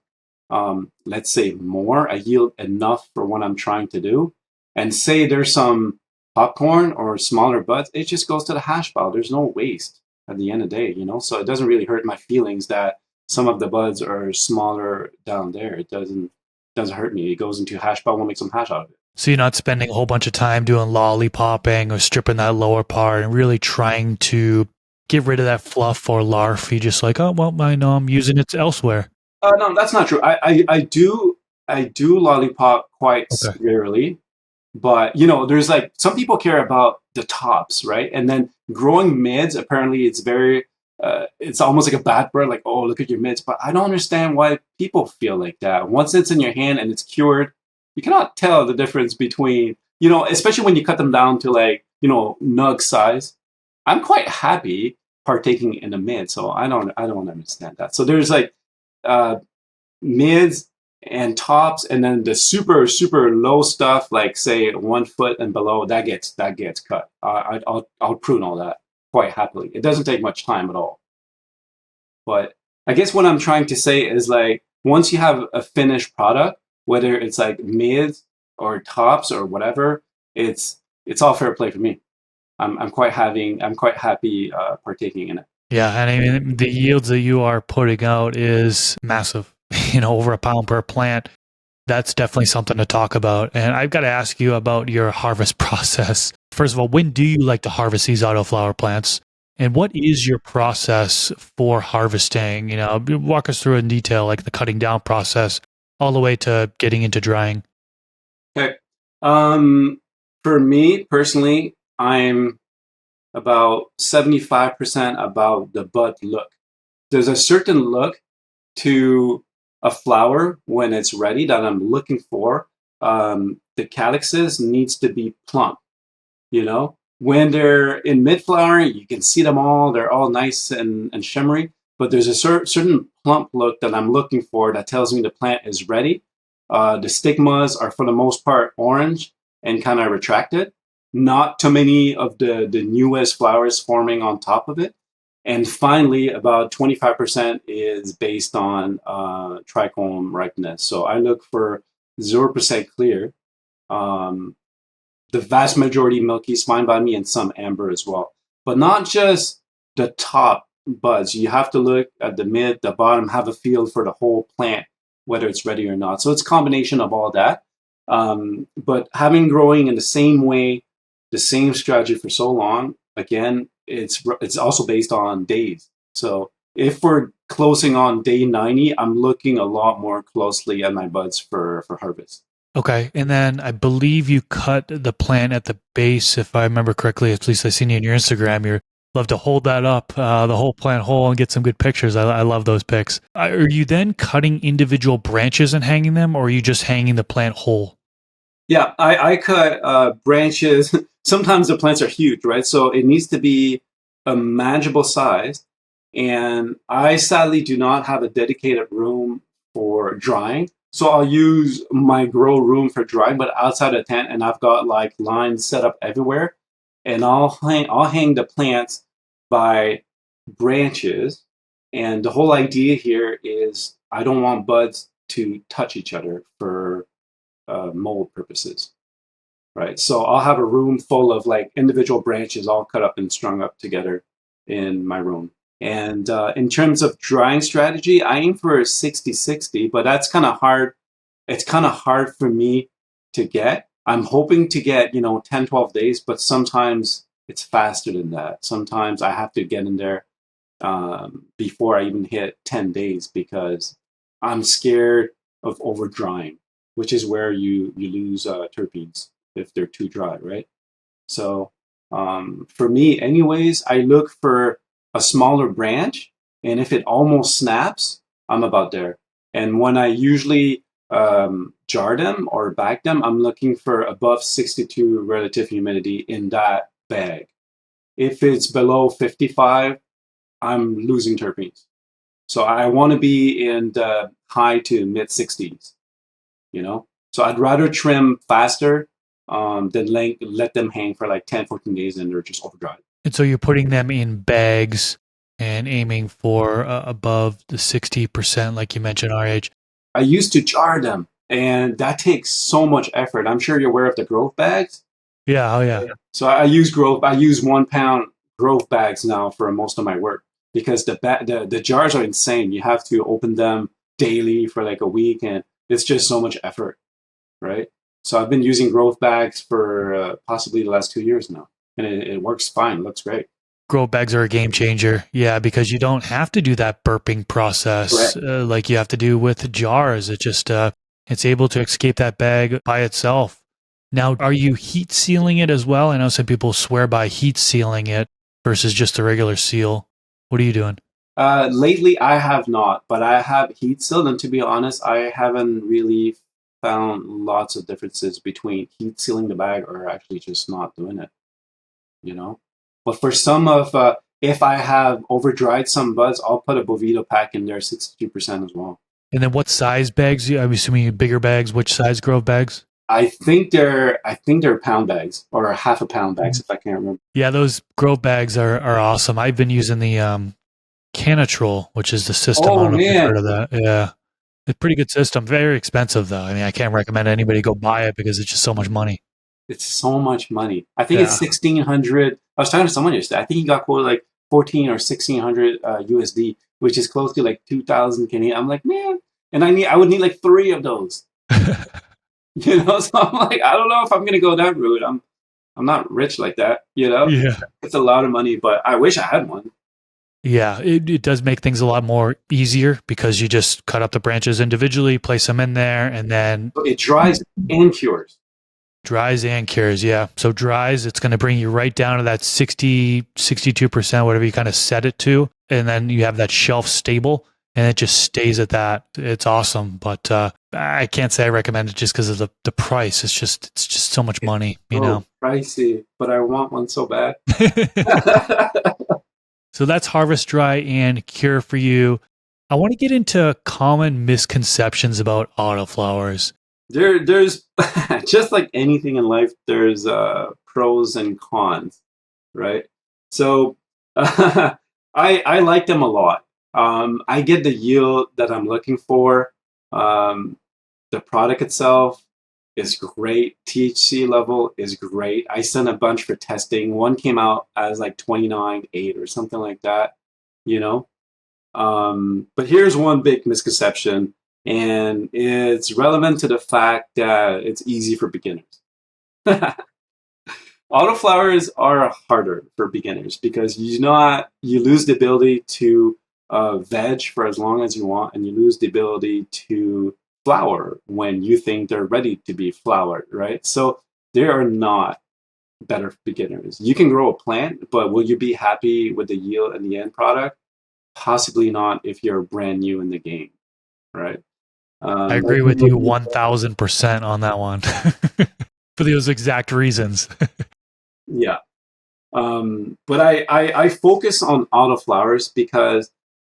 let's say, more. I yield enough for what I'm trying to do. And say there's some popcorn or smaller buds, it just goes to the hash pile. There's no waste at the end of the day, you know? So it doesn't really hurt my feelings that some of the buds are smaller down there. It doesn't hurt me. It goes into hash pile, we'll make some hash out of it. So you're not spending a whole bunch of time doing lollipopping or stripping that lower part and really trying to get rid of that fluff or larf. You're just like, oh well, I know I'm using it elsewhere. No, that's not true. I do lollipop quite Okay. rarely, but you know, there's like some people care about the tops, right? And then growing mids, apparently, it's almost like a bad bird, like oh, look at your mids. But I don't understand why people feel like that. Once it's in your hand and it's cured, you cannot tell the difference between especially when you cut them down to like nug size. I'm quite happy partaking in a mid, so I don't understand that. So there's like uh, mids and tops, and then the super super low stuff, like say 1 foot and below, that gets cut. I'll prune all that quite happily. It doesn't take much time at all. But I guess what I'm trying to say is like once you have a finished product, whether it's like mids or tops or whatever, it's all fair play for me. I'm quite happy partaking in it. Yeah, and I mean the yields that you are putting out is massive. Over a pound per plant. That's definitely something to talk about. And I've got to ask you about your harvest process. First of all, when do you like to harvest these autoflower plants? And what is your process for harvesting? Walk us through in detail, like the cutting down process, all the way to getting into drying. Okay. For me personally, I'm about 75% about the bud look. There's a certain look to a flower when it's ready that I'm looking for. The calyxes needs to be plump. When they're in mid flowering, you can see them all. They're all nice and shimmery. but there's a certain plump look that I'm looking for that tells me the plant is ready. The stigmas are for the most part orange and kind of retracted. Not too many of the newest flowers forming on top of it. And finally, about 25% is based on trichome ripeness. So I look for 0% clear. The vast majority milky is fine by me, and some amber as well. But not just the top buds. You have to look at the mid, the bottom, have a feel for the whole plant, whether it's ready or not. So it's a combination of all that. But having growing in the same way, the same strategy for so long, again, it's also based on days. So if we're closing on day 90, I'm looking a lot more closely at my buds for harvest. Okay. And then I believe you cut the plant at the base, if I remember correctly. At least I seen you on your Instagram. You love to hold that up, the whole plant whole, and get some good pictures. I love those pics. Are you then cutting individual branches and hanging them, or are you just hanging the plant whole? Yeah, I cut branches. Sometimes the plants are huge, right? So it needs to be a manageable size. And I sadly do not have a dedicated room for drying. So I'll use my grow room for drying, but outside the tent, and I've got like lines set up everywhere. And I'll hang the plants by branches. And the whole idea here is I don't want buds to touch each other for mold purposes, right? So I'll have a room full of like individual branches all cut up and strung up together in my room. And in terms of drying strategy, I aim for a 60-60, but that's kind of hard. It's kind of hard for me to get. I'm hoping to get, 10, 12 days, but sometimes it's faster than that. Sometimes I have to get in there before I even hit 10 days because I'm scared of over drying, which is where you lose terpenes if they're too dry, right? So for me, anyways, I look for a smaller branch, and if it almost snaps, I'm about there. And when I usually jar them or bag them, I'm looking for above 62 relative humidity in that bag. If it's below 55, I'm losing terpenes. So I want to be in the high to mid 60s, So I'd rather trim faster than let them hang for like 10, 14 days and they're just overdried. And so you're putting them in bags and aiming for above the 60%, like you mentioned, RH. I used to jar them, and that takes so much effort. I'm sure you're aware of the growth bags. Yeah, oh yeah. So I use 1 pound growth bags now for most of my work because the jars are insane. You have to open them daily for like a week, and it's just so much effort, right? So I've been using growth bags for possibly the last 2 years now, and it works fine. It looks great. Grow bags are a game changer. Yeah, because you don't have to do that burping process like you have to do with jars. It just it's able to escape that bag by itself. Now, are you heat sealing it as well? I know some people swear by heat sealing it versus just a regular seal. What are you doing? Lately, I have not, but I have heat sealed, and to be honest, I haven't really found lots of differences between heat sealing the bag or actually just not doing it. But for some of, if I have overdried some buds, I'll put a Bovito pack in there, 62% as well. And then what size bags? I'm assuming bigger bags. Which size grove bags? I think they're pound bags or half a pound bags, if I can't remember. Yeah, those grove bags are awesome. I've been using the Cannatrol, which is the system. I don't know if you've heard of that. Yeah. It's a pretty good system. Very expensive, though. I mean, I can't recommend anybody go buy it because it's just so much money. It's so much money. I think it's 1,600. I was talking to someone yesterday. I think he got quoted like 14 or 1,600 USD, which is close to like 2,000 Canadian. I'm like, man, and I would need like 3 of those. So I'm like, I don't know if I'm gonna go that route. I'm not rich like that. Yeah. It's a lot of money, but I wish I had one. Yeah, it does make things a lot more easier because you just cut up the branches individually, place them in there, and then it dries and cures. Dries and cures, yeah. So dries, it's going to bring you right down to that 60, 62%, whatever you kind of set it to. And then you have that shelf stable and it just stays at that. It's awesome. But I can't say I recommend it just because of the price. It's just so much money, pricey, but I want one so bad. So that's Harvest Dry and Cure for you. I want to get into common misconceptions about autoflowers. There's just like anything in life, there's pros and cons, right? So I like them a lot. I get the yield that I'm looking for. Um, the product itself is great. THC level is great. I sent a bunch for testing. One came out as like 29.8 or something like that, you know. But here's one big misconception, and it's relevant to the fact that it's easy for beginners. Autoflowers are harder for beginners because you lose the ability to veg for as long as you want, and you lose the ability to flower when you think they're ready to be flowered, right? So they are not better for beginners. You can grow a plant, but will you be happy with the yield and the end product? Possibly not if you're brand new in the game, right? I agree with you 1000% on that one for those exact reasons. Yeah. But I focus on autoflowers because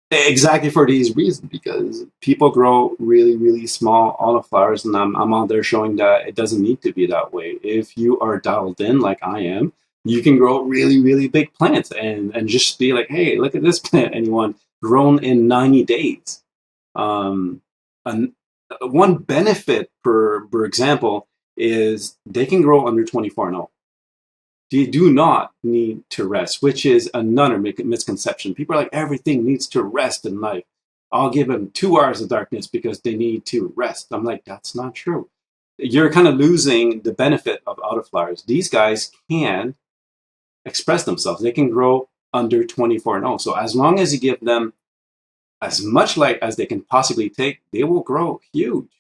exactly for these reasons, because people grow really, really small autoflowers, and I'm out there showing that it doesn't need to be that way. If you are dialed in like I am, you can grow really, really big plants and just be like, hey, look at this plant, anyone grown in 90 days. Um, and one benefit, for example, is they can grow under 24 and 0. You do not need to rest, which is another misconception. People are like, everything needs to rest in life. I'll give them 2 hours of darkness because they need to rest. I'm like, that's not true. You're kind of losing the benefit of autoflowers. These guys can express themselves. They can grow under 24 and 0. So as long as you give them as much light as they can possibly take, they will grow huge,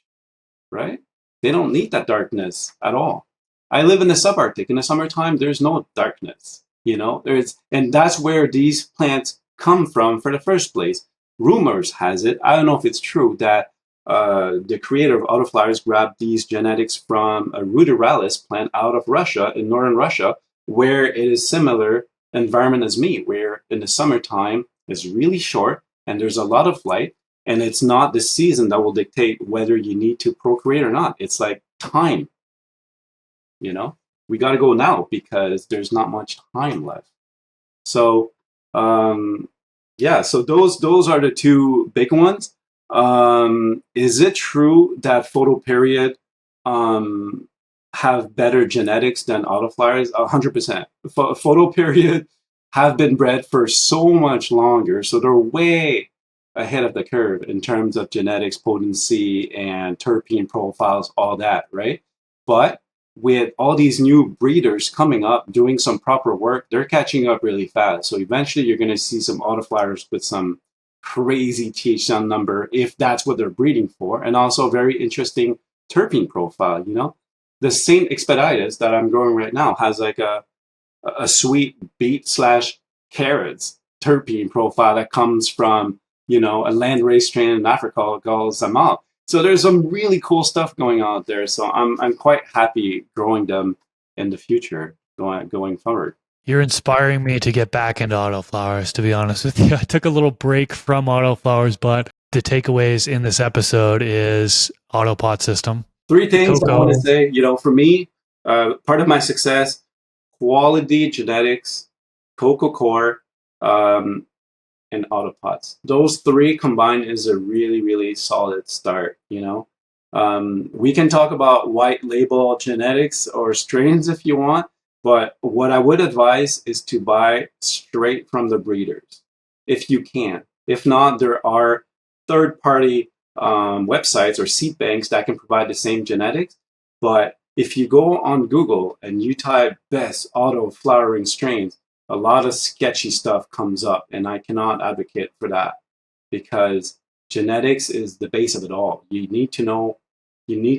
right? They don't need that darkness at all. I live in the subarctic. In the summertime, there's no darkness. And that's where these plants come from for the first place. Rumors has it, I don't know if it's true, that the creator of autoflowers grabbed these genetics from a ruderalis plant out of Russia, in northern Russia, where it is similar environment as me, where in the summertime it's really short and there's a lot of light, and it's not the season that will dictate whether you need to procreate or not. It's like time, you know? We got to go now because there's not much time left. So, yeah, so those are the two big ones. Is it true that photoperiod have better genetics than autoflowers? 100%. Photoperiod have been bred for so much longer, so they're way ahead of the curve in terms of genetics, potency, and terpene profiles, all that, right? But with all these new breeders coming up, doing some proper work, they're catching up really fast. So eventually you're going to see some autoflowers with some crazy THC number, if that's what they're breeding for, and also a very interesting terpene profile, The Saint Expeditus that I'm growing right now has like a sweet beet slash carrots terpene profile that comes from, a landrace strain in Africa called Zamal. So there's some really cool stuff going on out there. So I'm quite happy growing them in the future going forward. You're inspiring me to get back into autoflowers, to be honest with you. I took a little break from autoflowers, but the takeaways in this episode is Autopot System. 3 things Coco. I want to say, for me, part of my success, quality genetics, Coco Coir, and Autopots. Those 3 combined is a really, really solid start, We can talk about white label genetics or strains if you want, but what I would advise is to buy straight from the breeders, if you can. If not, there are third-party websites or seed banks that can provide the same genetics. But if you go on Google and you type best auto flowering strains, a lot of sketchy stuff comes up, and I cannot advocate for that because genetics is the base of it all. You need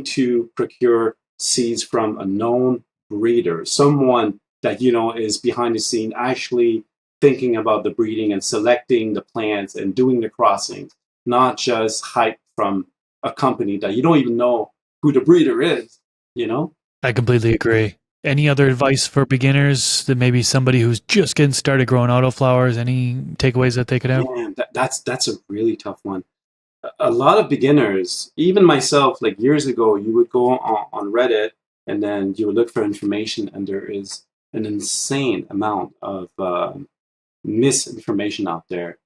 to procure seeds from a known breeder, someone that is behind the scene actually thinking about the breeding and selecting the plants and doing the crossing, not just hype from a company that you don't even know who the breeder is, I completely agree. Any other advice for beginners, that maybe somebody who's just getting started growing autoflowers? Any takeaways that they could have? Man, that's a really tough one. A lot of beginners, even myself, like years ago, you would go on Reddit and then you would look for information, and there is an insane amount of misinformation out there.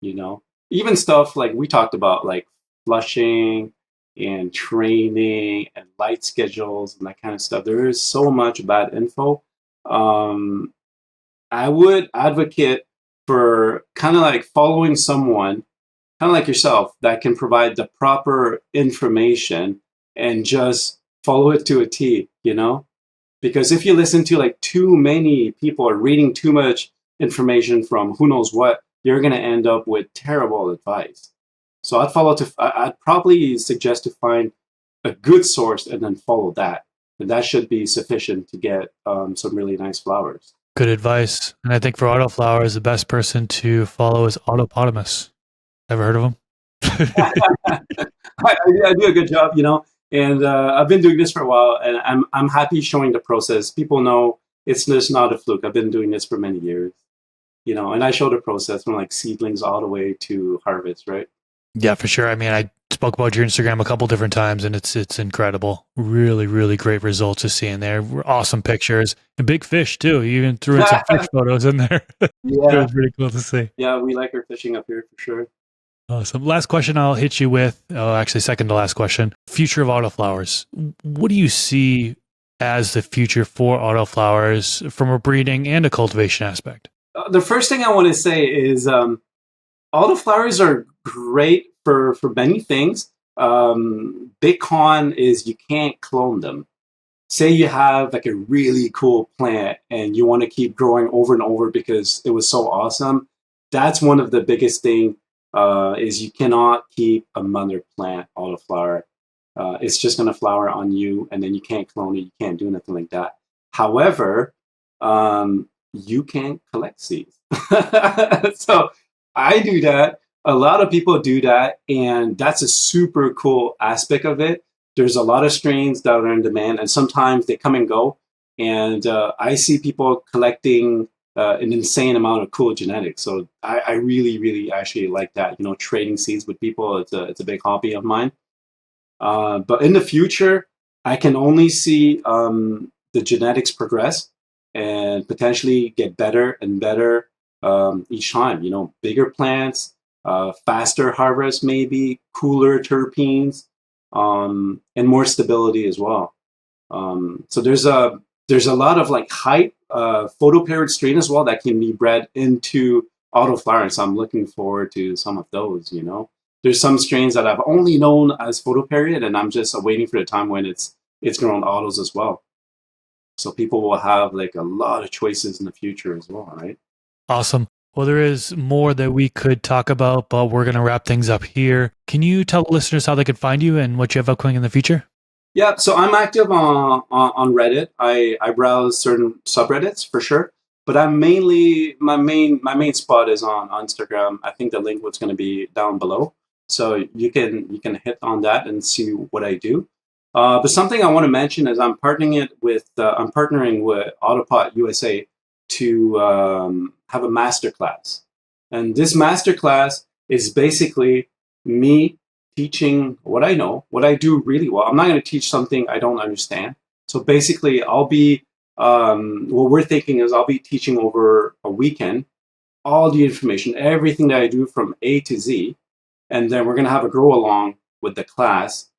You know, even stuff like we talked about, like flushing and training and light schedules and that kind of stuff. There is so much bad info. Um, I would advocate for kind of like following someone, kind of like yourself, that can provide the proper information and just follow it to a T, you know? Because if you listen to like too many people or reading too much information from who knows what, you're going to end up with terrible advice. So I'd probably suggest to find a good source and then follow that. And that should be sufficient to get some really nice flowers. Good advice. And I think for autoflowers, the best person to follow is Autopotamus. Ever heard of him? I do a good job, you know, and I've been doing this for a while, and I'm happy showing the process. People know it's just not a fluke. I've been doing this for many years, you know, and I show the process from like seedlings all the way to harvest, right? Yeah, for sure. I mean, I spoke about your Instagram a couple different times, and it's incredible. Really, really great results to see in there. Awesome pictures and big fish too. You even threw in some fish photos in there. It Yeah, was pretty cool to see. yeah, we like our fishing up here for sure. Awesome. Last question I'll hit you with. Oh, actually, second to last question. Future of autoflowers. What do you see as the future for autoflowers from a breeding and a cultivation aspect? The first thing I want to say is autoflowers are great for many things. Big con is you can't clone them. Say you have like a really cool plant and you want to keep growing over and over because it was so awesome. That's one of the biggest thing is you cannot keep a mother plant autoflower. It's just going to flower on you, and then you can't clone it. You can't do nothing like that. However, you can collect seeds. So I do that. A lot of people do that, and that's a super cool aspect of it. There's a lot of strains that are in demand, and sometimes they come and go. And I see people collecting an insane amount of cool genetics. So I really, really actually like that. You know, trading seeds with people. It's a big hobby of mine. But in the future, I can only see the genetics progress and potentially get better and better each time. You know, bigger plants, faster harvest, maybe cooler terpenes, and more stability as well. So there's a lot of like hype photoperiod strain as well that can be bred into autoflowering. So I'm looking forward to some of those. You know, there's some strains that I've only known as photoperiod, and I'm just waiting for the time when it's grown autos as well. So people will have like a lot of choices in the future as well, right? Awesome. Well, there is more that we could talk about, but we're going to wrap things up here. Can you tell the listeners how they can find you and what you have upcoming in the future? Yeah, so I'm active on Reddit. I browse certain subreddits for sure, but I'm mainly my main spot is on Instagram. I think the link was going to be down below, so you can hit on that and see what I do. But something I want to mention is I'm partnering with Autopot USA to have a masterclass, and this masterclass is basically me teaching what I know, what I do really well. I'm not going to teach something I don't understand. So basically, I'll be, what we're thinking is I'll be teaching over a weekend all the information, everything that I do from A to Z. And then we're going to have a grow along with the class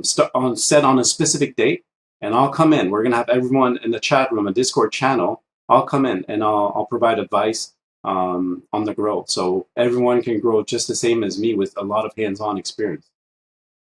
set on a specific date. And I'll come in. We're going to have everyone in the chat room, a Discord channel. I'll come in and I'll provide advice on the grow. So everyone can grow just the same as me with a lot of hands-on experience.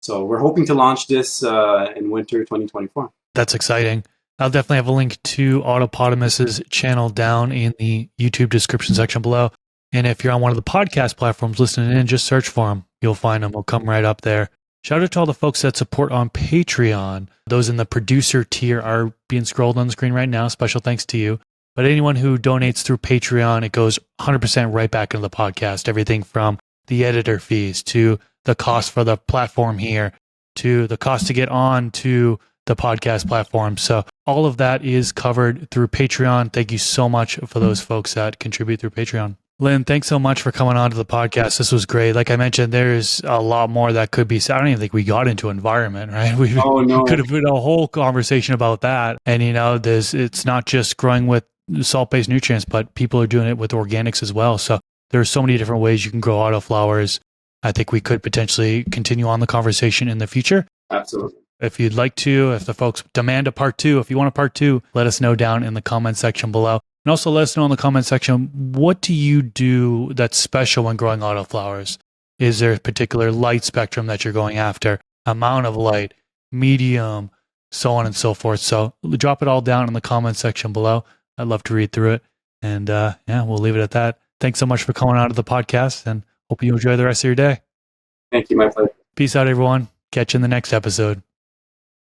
So we're hoping to launch this in winter 2024. That's exciting. I'll definitely have a link to Autopotamus's channel down in the YouTube description section below. And if you're on one of the podcast platforms listening in, just search for him. You'll find him. He'll come right up there. Shout out to all the folks that support on Patreon. Those in the producer tier are being scrolled on the screen right now. Special thanks to you. But anyone who donates through Patreon, it goes 100% right back into the podcast. Everything from the editor fees to the cost for the platform here to the cost to get on to the podcast platform. So all of that is covered through Patreon. Thank you so much for those folks that contribute through Patreon. Lynn, thanks so much for coming on to the podcast. This was great. Like I mentioned, there's a lot more that could be said. I don't even think we got into environment, right? We could have put a whole conversation about that. And, it's not just growing with salt-based nutrients, but people are doing it with organics as well. So there's so many different ways you can grow autoflowers. I think we could potentially continue on the conversation in the future. Absolutely. If you'd like to, if the folks demand a part 2, if you want a part 2, let us know down in the comment section below. And also let us know in the comment section, what do you do that's special when growing autoflowers? Is there a particular light spectrum that you're going after? Amount of light, medium, so on and so forth. So drop it all down in the comment section below. I'd love to read through it. And we'll leave it at that. Thanks so much for coming on to the podcast, and hope you enjoy the rest of your day. Thank you, my pleasure. Peace out, everyone. Catch you in the next episode.